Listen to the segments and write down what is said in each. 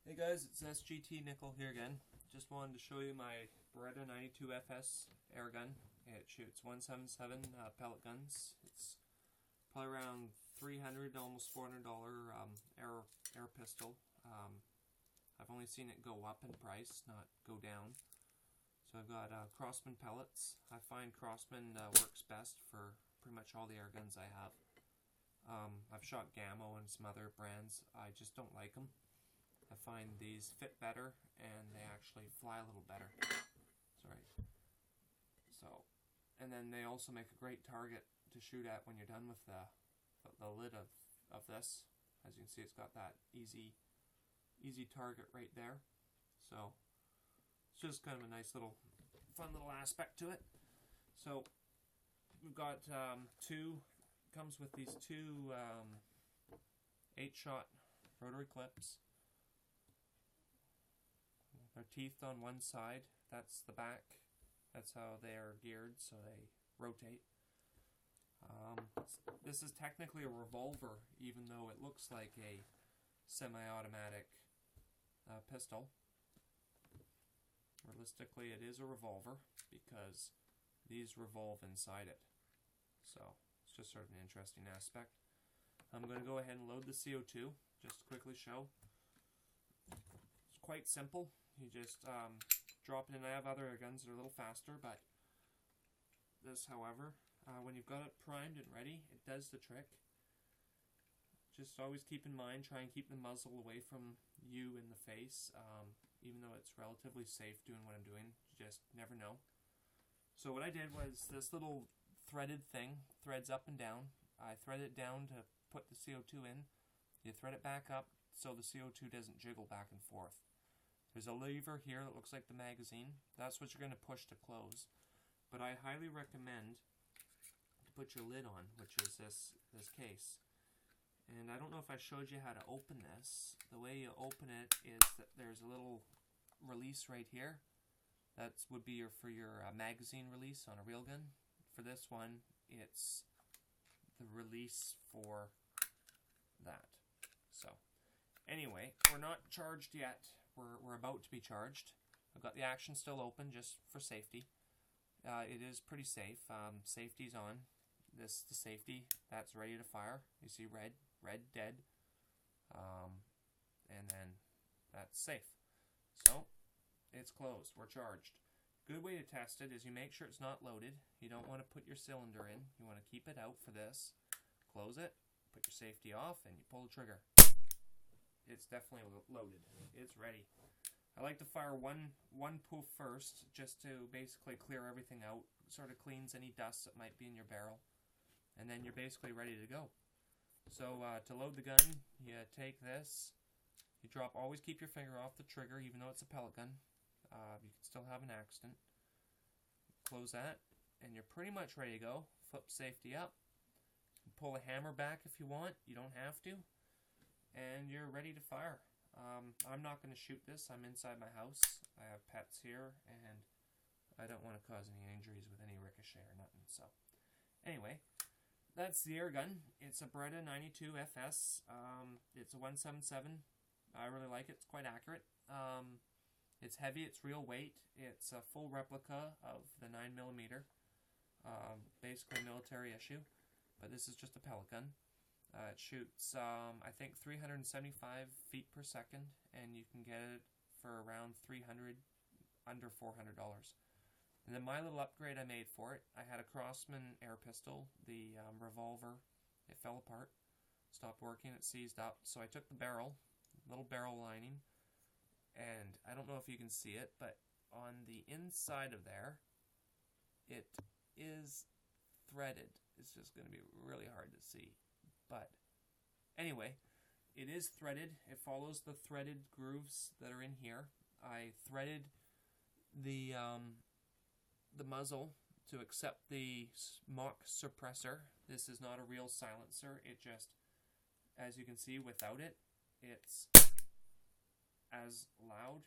Hey guys, it's SGT Nickel here again. Just wanted to show you my Beretta 92 FS airgun. It shoots 177 pellet guns. It's probably around $300, almost $400 air pistol. I've only seen it go up in price, not go down. So I've got Crossman pellets. I find Crossman works best for pretty much all the air guns I have. I've shot Gammo and some other brands. I just don't like them. I find these fit better and they actually fly a little better. Sorry. And then they also make a great target to shoot at when you're done with the lid of this. As you can see, it's got that easy target right there. So it's just kind of a nice little fun little aspect to it. So we've got comes with these two 8-shot rotary clips. They're teethed on one side. That's the back. That's how they are geared, so they rotate. This is technically a revolver, even though it looks like a semi-automatic pistol. Realistically, it is a revolver because these revolve inside it. So it's just sort of an interesting aspect. I'm going to go ahead and load the CO2 just to quickly show. It's quite simple. You just drop it in. I have other guns that are a little faster, but this, however, when you've got it primed and ready, it does the trick. Just always keep in mind, try and keep the muzzle away from you in the face, even though it's relatively safe doing what I'm doing. You just never know. So what I did was this little threaded thing, threads up and down. I thread it down to put the CO2 in. You thread it back up so the CO2 doesn't jiggle back and forth. There's a lever here that looks like the magazine. That's what you're going to push to close. But I highly recommend to put your lid on, which is this case. And I don't know if I showed you how to open this. The way you open it is that there's a little release right here. That would be for your magazine release on a real gun. For this one, it's the release for that. So, anyway, we're not charged yet. We're about to be charged. I've got the action still open just for safety. It is pretty safe. Safety's on. This the safety. That's ready to fire. You see red dead. And then that's safe. So it's closed. We're charged. Good way to test it is you make sure it's not loaded. You don't want to put your cylinder in. You want to keep it out for this. Close it. Put your safety off, and you pull the trigger. It's definitely loaded. It's ready. I like to fire one poof first, just to basically clear everything out. Sort of cleans any dust that might be in your barrel, and then you're basically ready to go. So to load the gun, you take this. You drop. Always keep your finger off the trigger, even though it's a pellet gun. You can still have an accident. Close that, and you're pretty much ready to go. Flip safety up. Pull the hammer back if you want. You don't have to. And you're ready to fire. I'm not going to shoot this. I'm inside my house. I have pets here, and I don't want to cause any injuries with any ricochet or nothing. So, anyway, that's the air gun. It's a Beretta 92 FS. It's a 177. I really like it. It's quite accurate. It's heavy. It's real weight. It's a full replica of the 9mm. Basically a military issue, but this is just a pellet gun. It shoots, I think, 375 feet per second, and you can get it for around $300, under $400. And then my little upgrade I made for it, I had a Crossman air pistol, the revolver. It fell apart, stopped working, it seized up. So I took the barrel, little barrel lining, and I don't know if you can see it, but on the inside of there, it is threaded. It's just going to be really hard to see. But anyway, it is threaded. It follows the threaded grooves that are in here. I threaded the muzzle to accept the mock suppressor. This is not a real silencer. It just, as you can see, without it, it's as loud.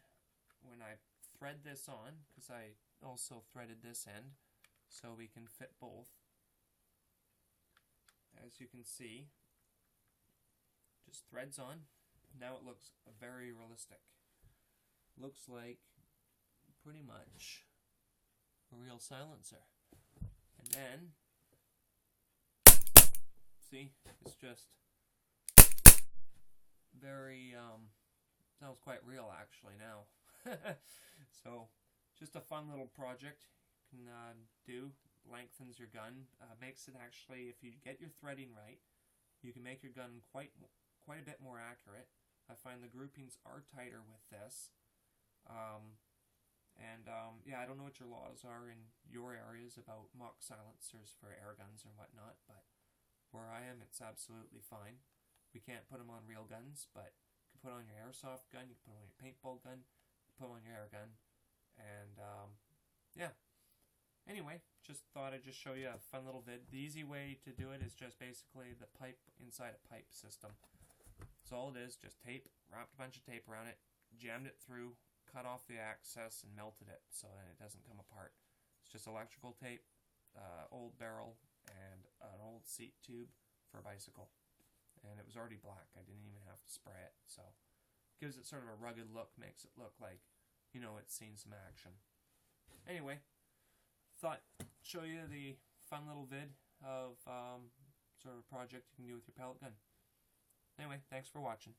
When I thread this on, because I also threaded this end, so we can fit both. As you can see, just threads on. now it looks very realistic. Looks like pretty much a real silencer. And then, see, it's just very, sounds quite real actually now. So, just a fun little project you can do. Lengthens your gun, makes it actually, if you get your threading right, you can make your gun quite a bit more accurate. I find the groupings are tighter with this. Yeah, I don't know what your laws are in your areas about mock silencers for air guns or whatnot, but where I am, it's absolutely fine. We can't put them on real guns, but you can put on your airsoft gun, you can put on your paintball gun, you can put on your air gun, and yeah. Anyway, just thought I'd just show you a fun little vid. The easy way to do it is just basically the pipe inside a pipe system. That's all it is, just tape, wrapped a bunch of tape around it, jammed it through, cut off the access, and melted it so that it doesn't come apart. It's just electrical tape, old barrel, and an old seat tube for a bicycle. And it was already black. I didn't even have to spray it. So gives it sort of a rugged look, makes it look like, you know, it's seen some action. Anyway, thought show you the fun little vid of sort of a project you can do with your pellet gun. Anyway, thanks for watching.